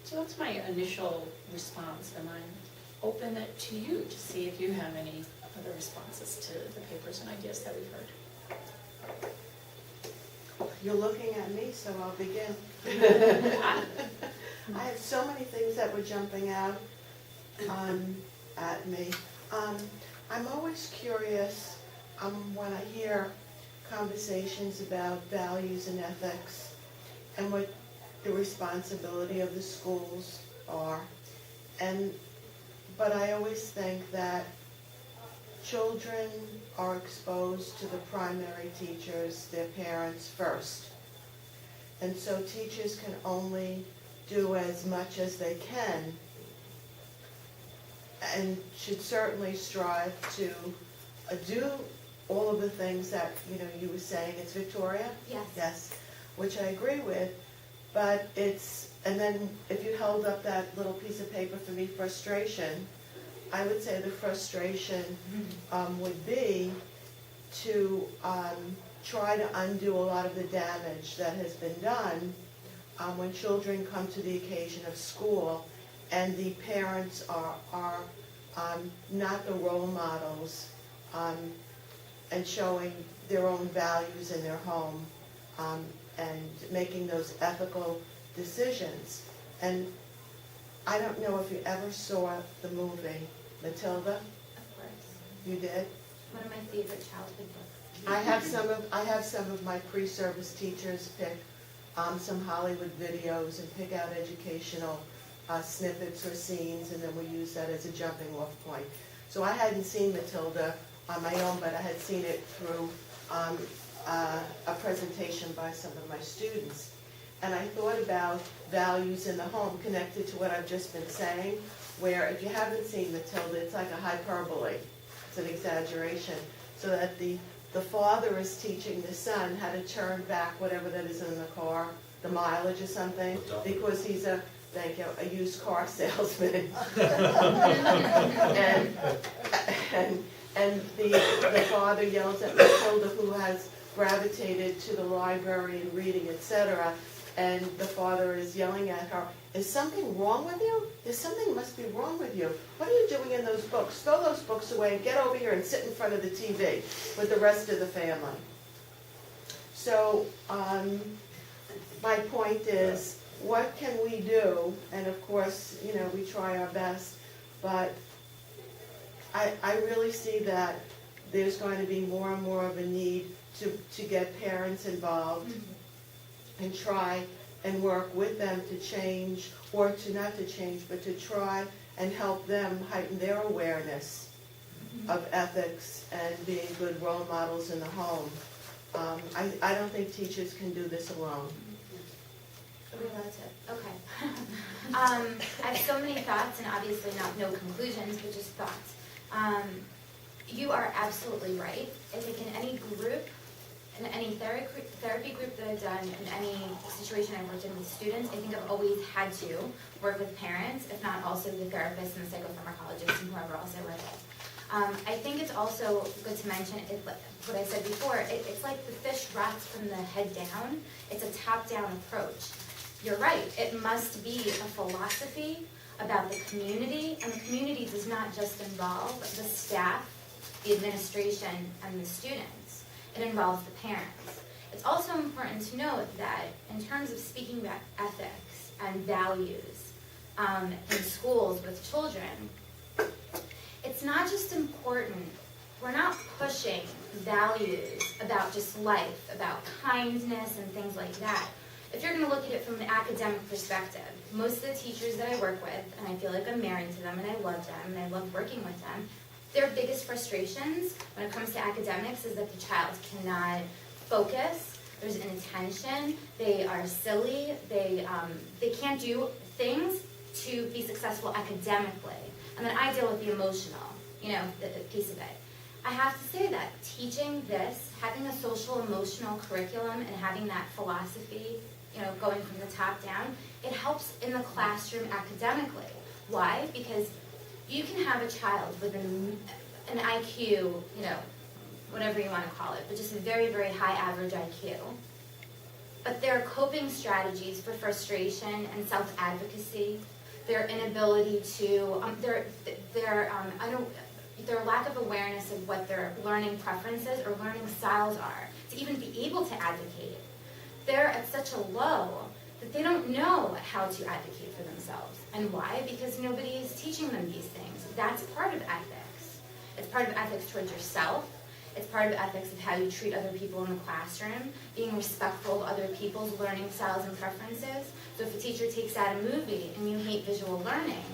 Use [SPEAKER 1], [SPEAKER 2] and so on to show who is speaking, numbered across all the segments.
[SPEAKER 1] So that's my initial response, and I'm open it to you to see if you have any other responses to the papers and ideas that we've heard.
[SPEAKER 2] You're looking at me, so I'll begin. I have so many things that were jumping out at me. I'm always curious when I hear conversations about values and ethics and what the responsibility of the schools are. But I always think that children are exposed to the primary teachers, their parents first. And so teachers can only do as much as they can and should certainly strive to do all of the things that, you were saying. It's Victoria?
[SPEAKER 3] Yes.
[SPEAKER 2] Yes, which I agree with, but and then if you held up that little piece of paper for me, frustration, I would say the frustration would be to try to undo a lot of the damage that has been done when children come to the occasion of school and the parents are not the role models and showing their own values in their home and making those ethical decisions. And I don't know if you ever saw the movie Matilda.
[SPEAKER 3] Of course.
[SPEAKER 2] You did?
[SPEAKER 3] One of my favorite childhood books.
[SPEAKER 2] I have some of my pre-service teachers pick some Hollywood videos and pick out educational snippets or scenes, and then we use that as a jumping off point. So I hadn't seen Matilda on my own, but I had seen it through a presentation by some of my students. And I thought about values in the home connected to what I've just been saying, where if you haven't seen Matilda, it's like a hyperbole. It's an exaggeration. So that the father is teaching the son how to turn back whatever that is in the car, the mileage or something, because he's a used car salesman. and the father yells at Matilda, who has gravitated to the library and reading, etc., and the father is yelling at her, "Is something wrong with you? There's something must be wrong with you. What are you doing in those books? Throw those books away and get over here and sit in front of the TV with the rest of the family." So my point is, what can we do? And of course, we try our best, but I really see that there's going to be more and more of a need to get parents involved and try and work with them to change, or to not to change, but to try and help them heighten their awareness of ethics and being good role models in the home. I don't think teachers can do this alone.
[SPEAKER 3] That's it. Okay. I have so many thoughts, and obviously no conclusions, but just thoughts. You are absolutely right. I think in any group, in any therapy group that I've done, in any situation I've worked in with students, I think I've always had to work with parents, if not also the therapists and the psychopharmacologists and whoever else I work with. I think it's also good to mention, what I said before, it's like the fish rots from the head down. It's a top-down approach. You're right, it must be a philosophy about the community, and the community does not just involve the staff, the administration, and the students. It involves the parents. It's also important to note that in terms of speaking about ethics and values in schools with children, it's not just important, we're not pushing values about just life, about kindness and things like that. If you're going to look at it from an academic perspective, most of the teachers that I work with, and I feel like I'm married to them and I love them and I love working with them, their biggest frustrations when it comes to academics is that the child cannot focus, there's inattention, they are silly, they can't do things to be successful academically. And then I deal with the emotional, the piece of it. I have to say that teaching this, having a social emotional curriculum and having that philosophy, going from the top down, it helps in the classroom academically. Why? Because you can have a child with an IQ, whatever you want to call it, but just a very, very high average IQ. but their coping strategies for frustration and self-advocacy, their inability to, their lack of awareness of what their learning preferences or learning styles are, to even be able to advocate, they're at such a low that they don't know how to advocate for themselves. And why? Because nobody is teaching them these things. That's part of ethics. It's part of ethics towards yourself. It's part of ethics of how you treat other people in the classroom, being respectful of other people's learning styles and preferences. So if a teacher takes out a movie and you hate visual learning,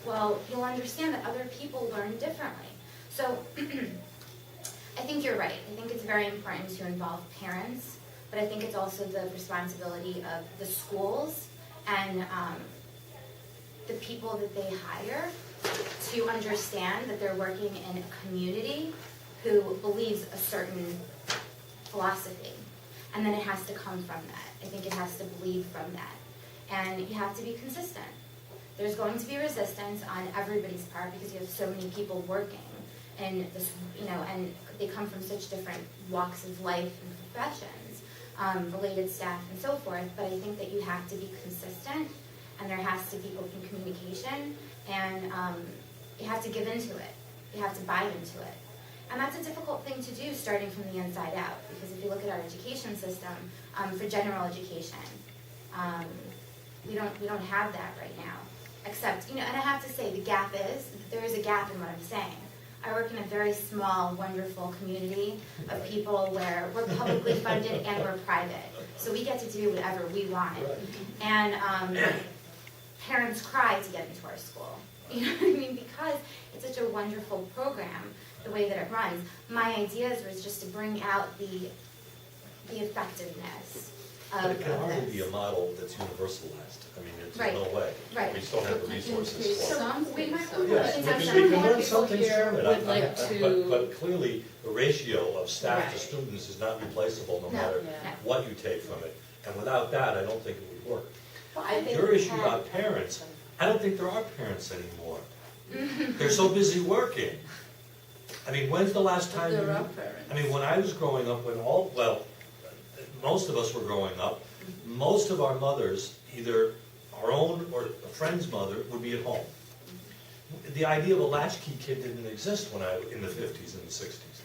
[SPEAKER 3] well, you'll understand that other people learn differently. So I think you're right. I think it's very important to involve parents, but I think it's also the responsibility of the schools and the people that they hire to understand that they're working in a community who believes a certain philosophy. And then it has to come from that. I think it has to bleed from that. And you have to be consistent. There's going to be resistance on everybody's part because you have so many people working and this, and they come from such different walks of life and professions, related staff and so forth, but I think that you have to be consistent and there has to be open communication and you have to give into it. You have to buy into it. And that's a difficult thing to do starting from the inside out because if you look at our education system, for general education, we don't have that right now. Except, and I have to say, there is a gap in what I'm saying. I work in a very small, wonderful community of people where we're publicly funded and we're private. So we get to do whatever we want. And parents cry to get into our school. You know what I mean? Because it's such a wonderful program, the way that it runs. My ideas was just to bring out the effectiveness
[SPEAKER 4] But it can
[SPEAKER 3] of
[SPEAKER 4] hardly
[SPEAKER 3] this.
[SPEAKER 4] be a model that's universalized. I mean, there's
[SPEAKER 3] Right.
[SPEAKER 4] no way.
[SPEAKER 3] Right.
[SPEAKER 4] We just don't have the resources for it.
[SPEAKER 1] We might
[SPEAKER 3] so.
[SPEAKER 4] Yes,
[SPEAKER 3] I
[SPEAKER 4] we
[SPEAKER 3] think
[SPEAKER 4] can
[SPEAKER 3] some
[SPEAKER 4] we can
[SPEAKER 3] more
[SPEAKER 4] learn
[SPEAKER 1] people
[SPEAKER 4] some things
[SPEAKER 1] here
[SPEAKER 4] from it.
[SPEAKER 1] would like to-
[SPEAKER 4] But clearly, the ratio of staff to
[SPEAKER 1] Right.
[SPEAKER 4] students is not replaceable no
[SPEAKER 3] No,
[SPEAKER 4] matter
[SPEAKER 1] no.
[SPEAKER 4] what you take from it. And without that, I don't think it would work.
[SPEAKER 5] Well, I think
[SPEAKER 4] Your
[SPEAKER 5] we
[SPEAKER 4] issue
[SPEAKER 5] had-
[SPEAKER 4] about parents, I don't think there are parents anymore. They're so busy working. I mean, when's the last time
[SPEAKER 1] There
[SPEAKER 4] you...
[SPEAKER 1] are parents.
[SPEAKER 4] I mean, when I was growing up, most of us were growing up, most of our mothers, either our own or a friend's mother, would be at home. The idea of a latchkey kid didn't exist in the 50s and the 60s.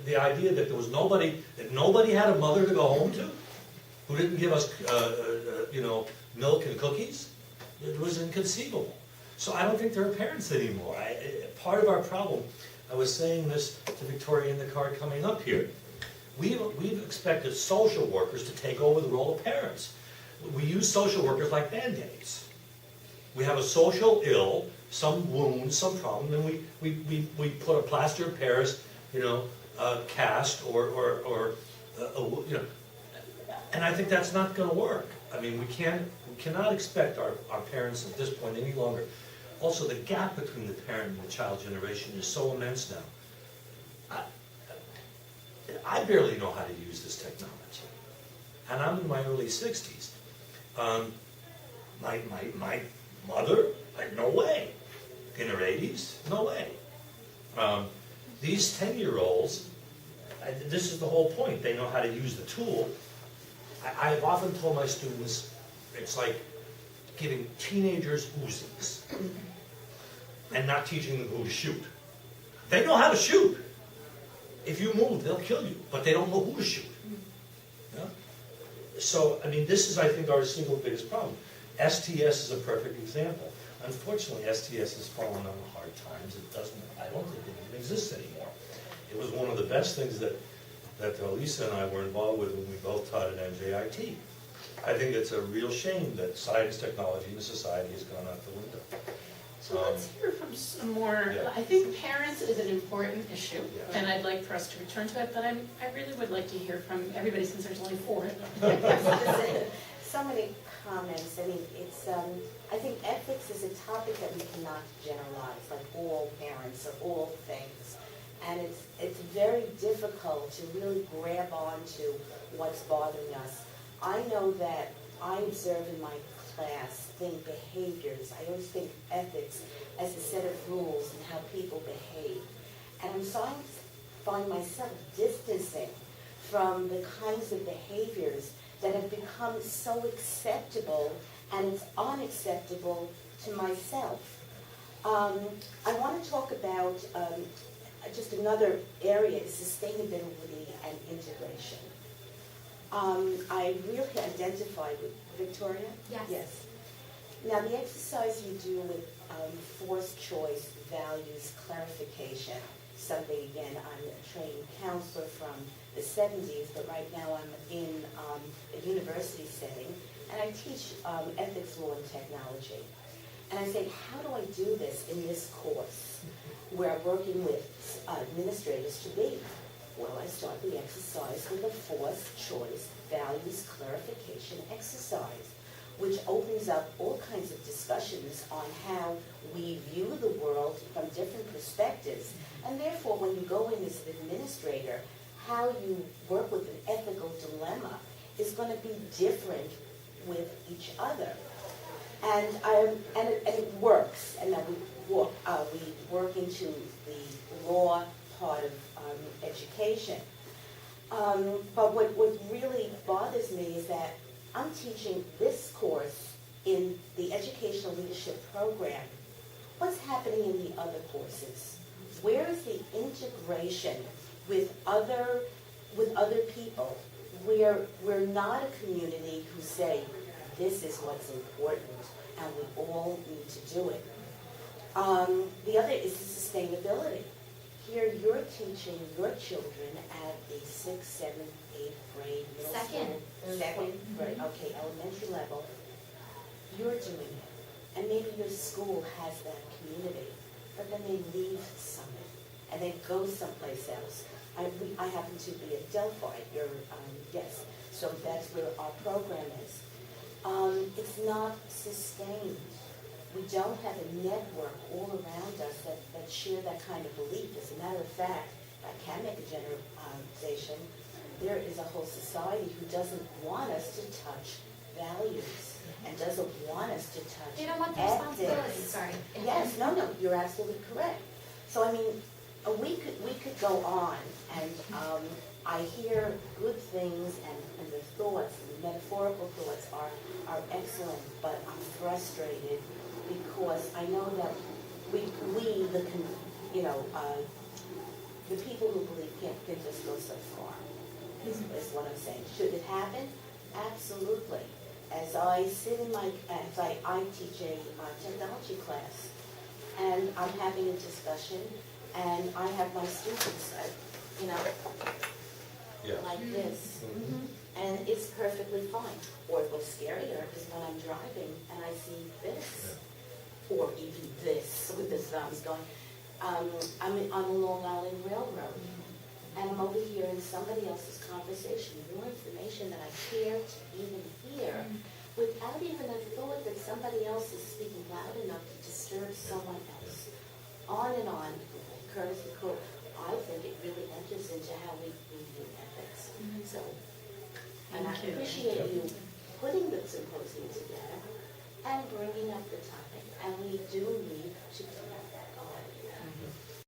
[SPEAKER 4] The idea that there was nobody had a mother to go home to, who didn't give us, milk and cookies, it was inconceivable. So I don't think there are parents anymore. Part of our problem, I was saying this to Victoria in the car coming up here, we've expected social workers to take over the role of parents. We use social workers like Band-Aids. We have a social ill, some wound, some problem, and we put a plaster of Paris, cast or and I think that's not going to work. I mean, we cannot expect our parents at this point any longer. Also, the gap between the parent and the child generation is so immense now. I barely know how to use this technology, and I'm in my early 60s. My mother, no way. In her 80s, no way. These 10-year-olds, this is the whole point. They know how to use the tool. I've often told my students, it's like giving teenagers Uzis and not teaching them who to shoot. They know how to shoot. If you move, they'll kill you, but they don't know who to shoot. Yeah? So, I mean, this is, I think, our single biggest problem. STS is a perfect example. Unfortunately, STS has fallen on hard times. I don't think it even exists anymore. It was one of the best things that Lisa and I were involved with when we both taught at NJIT. I think it's a real shame that science, technology, and society has gone out the window.
[SPEAKER 1] So let's hear from some more,
[SPEAKER 4] Yeah.
[SPEAKER 1] I think parents is an important issue,
[SPEAKER 4] Yeah.
[SPEAKER 1] and I'd like for us to return to it, but I really would like to hear from everybody since there's only 4.
[SPEAKER 5] So many comments. I mean, I think ethics is a topic that we cannot generalize, like all parents or all things. And it's very difficult to really grab onto what's bothering us. I know that I observe in my class behaviors. I always think ethics as a set of rules and how people behave. And I'm starting to find myself distancing from the kinds of behaviors that have become so acceptable, and it's unacceptable to myself. I want to talk about just another area is sustainability and integration. I really identify with Victoria.
[SPEAKER 3] Yes.
[SPEAKER 5] Yes. Now, the exercise you do with forced choice, values, clarification, something, again, I'm a trained counselor from the 70s, but right now I'm in a university setting, and I teach ethics, law, and technology. And I say, how do I do this in this course where I'm working with administrators to be? Well, I start the exercise with a forced choice, values, clarification exercise, which opens up all kinds of discussions on how we view the world from different perspectives. And therefore, when you go in as an administrator, how you work with an ethical dilemma is going to be different with each other. And it works. And then we work into the law part of education. But what really bothers me is that I'm teaching this course in the educational leadership program. What's happening in the other courses? Where is the integration with other people? We're not a community who say, this is what's important, and we all need to do it. The other is the sustainability. Here you're teaching your children at the 6th, 7th, 8th grade, middle school. Second grade, okay, elementary level. You're doing it. And maybe your school has that community, but then they leave Summit and they go someplace else. I happen to be at Delphi, yes, so that's where our program is. It's not sustained. We don't have a network all around us that share that kind of belief. As a matter of fact, I can make a generalization. There is a whole society who doesn't want us to touch values and doesn't want us to touch
[SPEAKER 3] They don't want the
[SPEAKER 5] ethics.
[SPEAKER 3] responsibility, sorry.
[SPEAKER 5] Yes, no, you're absolutely correct. So I mean, we could go on, and I hear good things, and the thoughts, the metaphorical thoughts are excellent, but I'm frustrated because I know that the people who believe can just go so far, is what I'm saying. Should it happen? Absolutely. As I teach a technology class, and I'm having a discussion, and I have my students, like this. And it's perfectly fine. Or what's scarier is when I'm driving and I see this, or even this, with the thumbs going. I'm on the Long Island Railroad, and I'm over here in somebody else's conversation, more information that I care to even hear, without even a thought that somebody else is speaking loud enough to disturb someone else. On and on, courtesy code. I think it really enters into how we view ethics. So, and I
[SPEAKER 1] Thank you.
[SPEAKER 5] appreciate you putting the symposium together and bringing up the topic, and we do need to do that.